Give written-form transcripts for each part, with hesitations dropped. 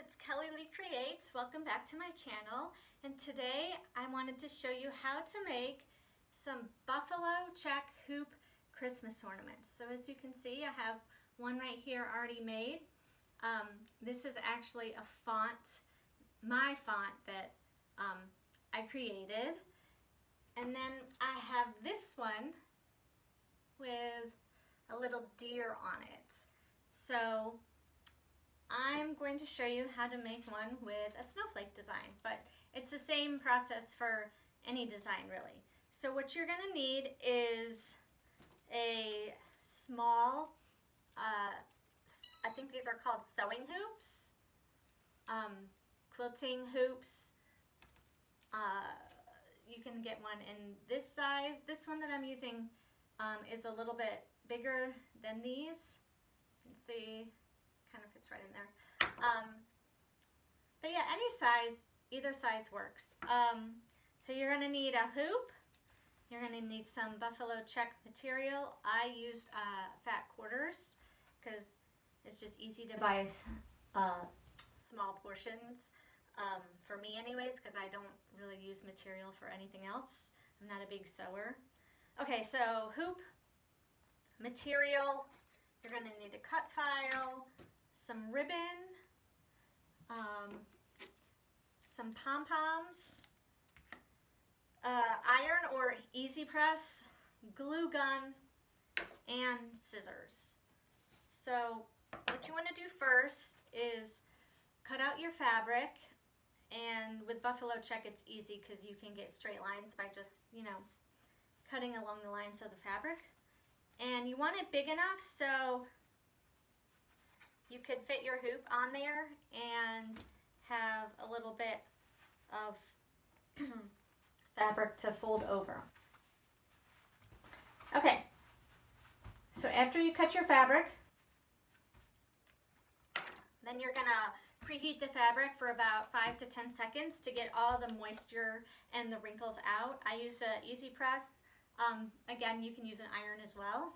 it's Kelly Lee Creates. Welcome back to my channel. And today I wanted to show you how to make some buffalo check hoop Christmas ornaments. So as you can see, I have one right here already made. This is actually a font, my font that I created. And then I have this one with a little deer on it. So I'm going to show you how to make one with a snowflake design, but it's the same process for any design really. So what you're going to need is a small, I think these are called sewing hoops, quilting hoops. You can get one in this size. This one that I'm using is a little bit bigger than these. You can see kind of fits right in there. But yeah, any size, either size works. So you're going to need a hoop. You're going to need some buffalo check material. I used fat quarters because it's just easy to buy small portions for me anyways, because I don't really use material for anything else. I'm not a big sewer. Okay, so hoop, material, you're going to need a cut file, some ribbon, some pom-poms, iron or easy press, glue gun, and scissors. So what you want to do first is cut out your fabric, and with buffalo check it's easy because you can get straight lines by just, cutting along the lines of the fabric. And you want it big enough so you could fit your hoop on there and have a little bit of fabric to fold over. Okay, so after you cut your fabric, then you're gonna preheat the fabric for about 5 to 10 seconds to get all the moisture and the wrinkles out. I use an easy press. Again, you can use an iron as well.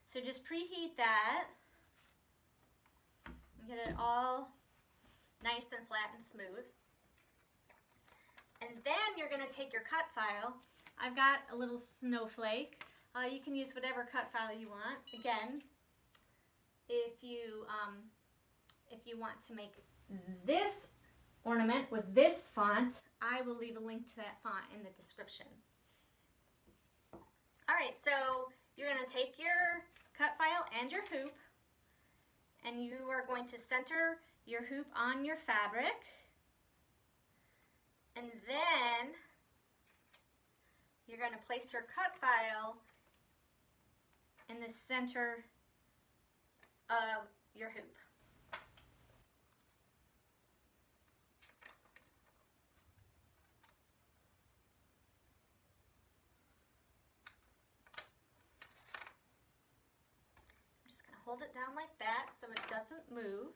So just preheat that. Get it all nice and flat and smooth. And then you're going to take your cut file. I've got a little snowflake. You can use whatever cut file you want. Again, if you want to make this ornament with this font, I will leave a link to that font in the description. Alright, so you're going to take your cut file and your hoop, and you are going to center your hoop on your fabric, and then you're going to place your cut file in the center of your hoop. Hold it down like that so it doesn't move.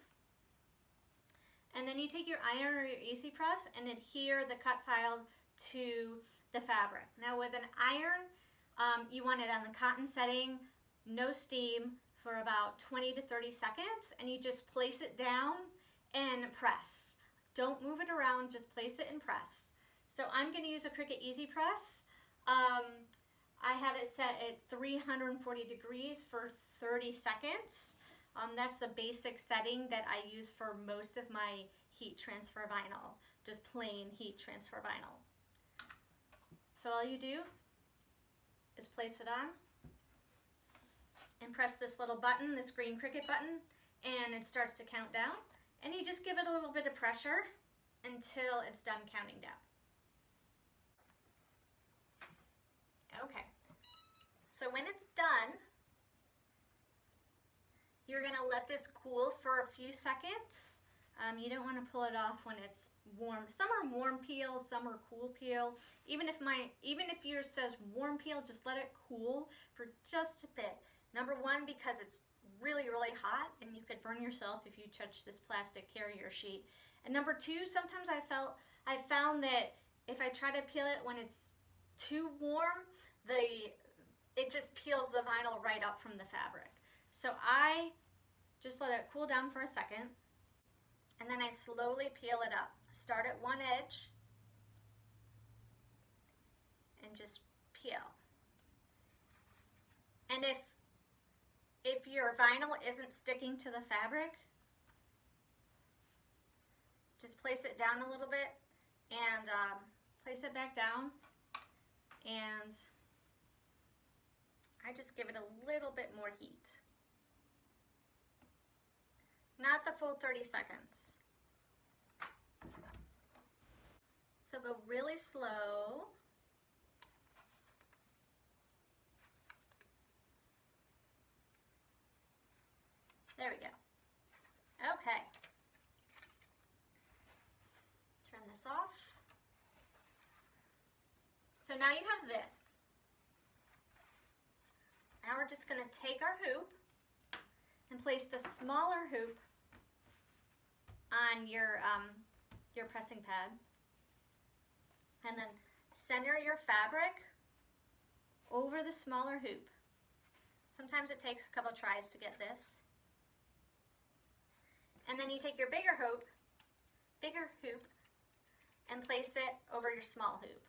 And then you take your iron or your easy press and adhere the cut file to the fabric. Now with an iron, you want it on the cotton setting, no steam, for about 20 to 30 seconds, and you just place it down and press. Don't move it around, just place it and press. So I'm going to use a Cricut Easy Press. I have it set at 340 degrees for 30 seconds. That's the basic setting that I use for most of my heat transfer vinyl, just plain heat transfer vinyl. So all you do is place it on and press this little button, this green Cricut button, and it starts to count down. And you just give it a little bit of pressure until it's done counting down. Okay, so when it's done, you're going to let this cool for a few seconds. You don't want to pull it off when it's warm. Some are warm peel, some are cool peel. Even if yours says warm peel, just let it cool for just a bit. Number one, because it's really, really hot and you could burn yourself if you touch this plastic carrier sheet. And number two, sometimes I found that if I try to peel it when it's too warm, it just peels the vinyl right up from the fabric. So I just let it cool down for a second, and then I slowly peel it up. Start at one edge and just peel. And if your vinyl isn't sticking to the fabric, just place it down a little bit and place it back down, and I just give it a little bit more heat. Not the full 30 seconds. So go really slow. There we go. Okay. Turn this off. So now you have this. Now we're just going to take our hoop and place the smaller hoop on your pressing pad, and then center your fabric over the smaller hoop. Sometimes it takes a couple tries to get this. And then you take your bigger hoop, and place it over your small hoop.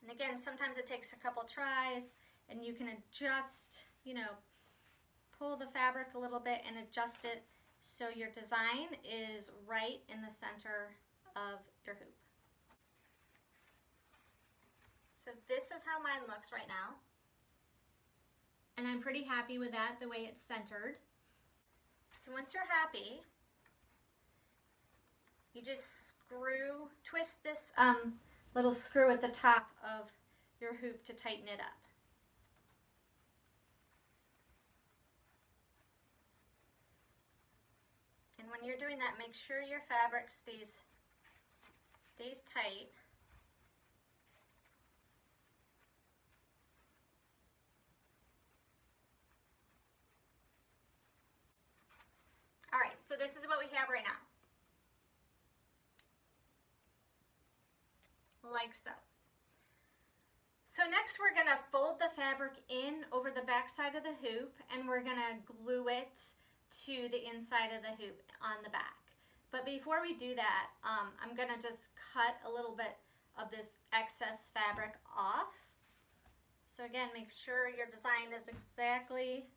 And again, sometimes it takes a couple tries, and you can adjust, pull the fabric a little bit and adjust it so your design is right in the center of your hoop. So this is how mine looks right now. And I'm pretty happy with that, the way it's centered. So once you're happy, you just twist this little screw at the top of your hoop to tighten it up. And when you're doing that, make sure your fabric stays tight. All right, so this is what we have right now. Like so. So next we're going to fold the fabric in over the back side of the hoop, and we're going to glue it to the inside of the hoop on the back. But before we do that, I'm going to just cut a little bit of this excess fabric off. So again, make sure your design is exactly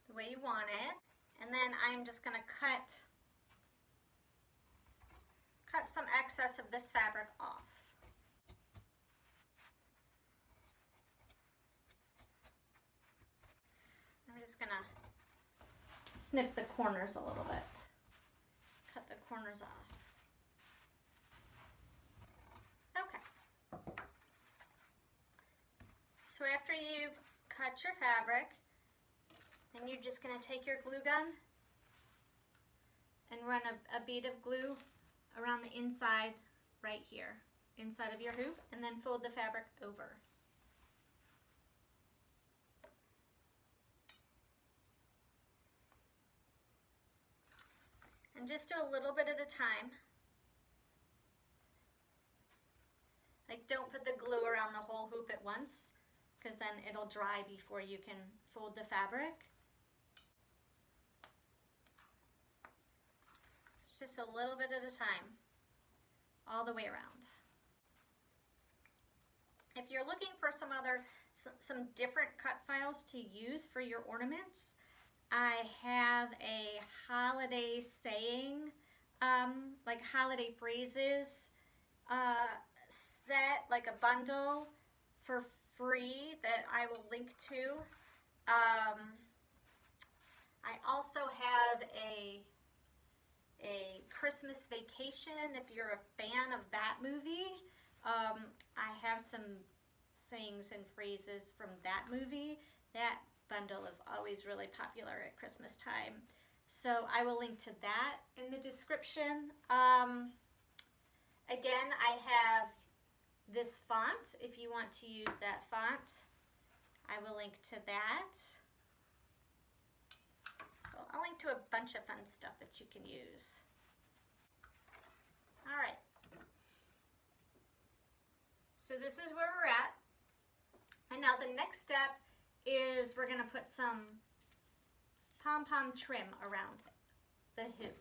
the way you want it. And then I'm just going to cut some excess of this fabric off. I'm just going to snip the corners a little bit. Cut the corners off. Okay. So after you've cut your fabric, then you're just going to take your glue gun and run a bead of glue around the inside right here, inside of your hoop, and then fold the fabric over. And just do a little bit at a time. Like, don't put the glue around the whole hoop at once, because then it'll dry before you can fold the fabric. So just a little bit at a time, all the way around. If you're looking for some different cut files to use for your ornaments, I have a holiday saying, like holiday phrases set, like a bundle for free that I will link to. I also have a Christmas Vacation, if you're a fan of that movie. I have some sayings and phrases from that movie. That bundle is always really popular at Christmas time. So I will link to that in the description. Again, I have this font, if you want to use that font. I will link to that. So I'll link to a bunch of fun stuff that you can use. All right. So this is where we're at. And now the next step is we're going to put some pom-pom trim around the hoop.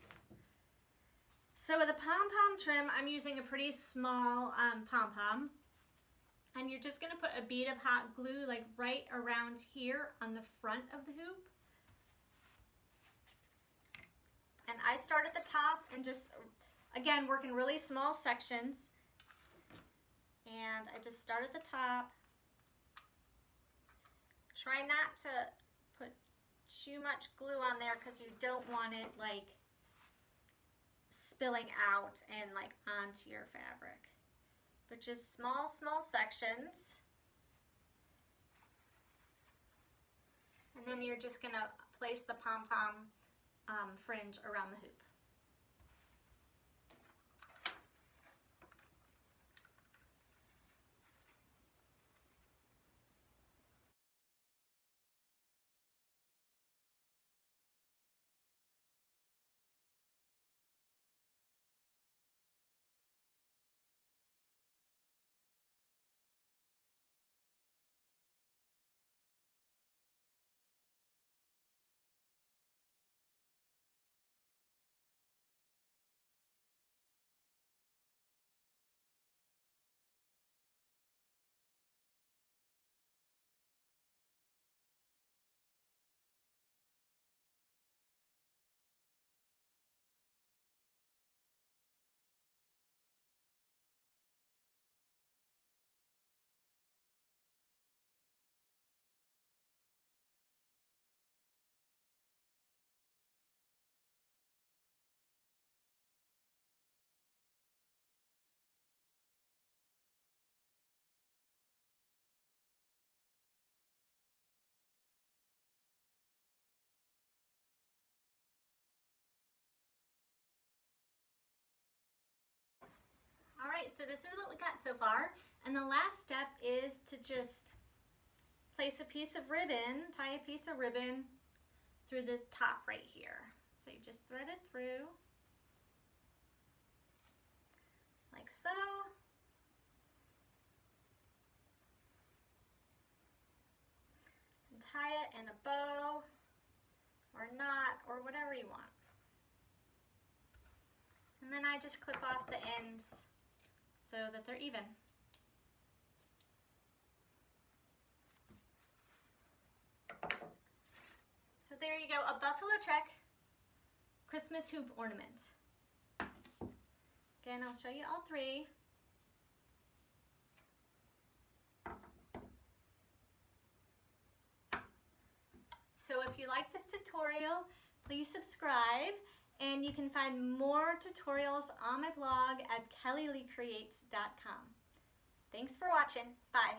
So with a pom-pom trim, I'm using a pretty small pom-pom. And you're just going to put a bead of hot glue like right around here on the front of the hoop. And I start at the top and just, again, work in really small sections. And I just start at the top. Try not to put too much glue on there because you don't want it like spilling out and like onto your fabric. But just small sections. And then you're just gonna place the pom-pom fringe around the hoop. All right, so this is what we got so far. And the last step is to just place a piece of ribbon, tie a piece of ribbon through the top right here. So you just thread it through like so. And tie it in a bow or knot or whatever you want. And then I just clip off the ends so that they're even. So there you go, a buffalo check Christmas hoop ornament. Again, I'll show you all three. So if you like this tutorial, please subscribe, and you can find more tutorials on my blog at kellyleecreates.com. Thanks for watching. Bye.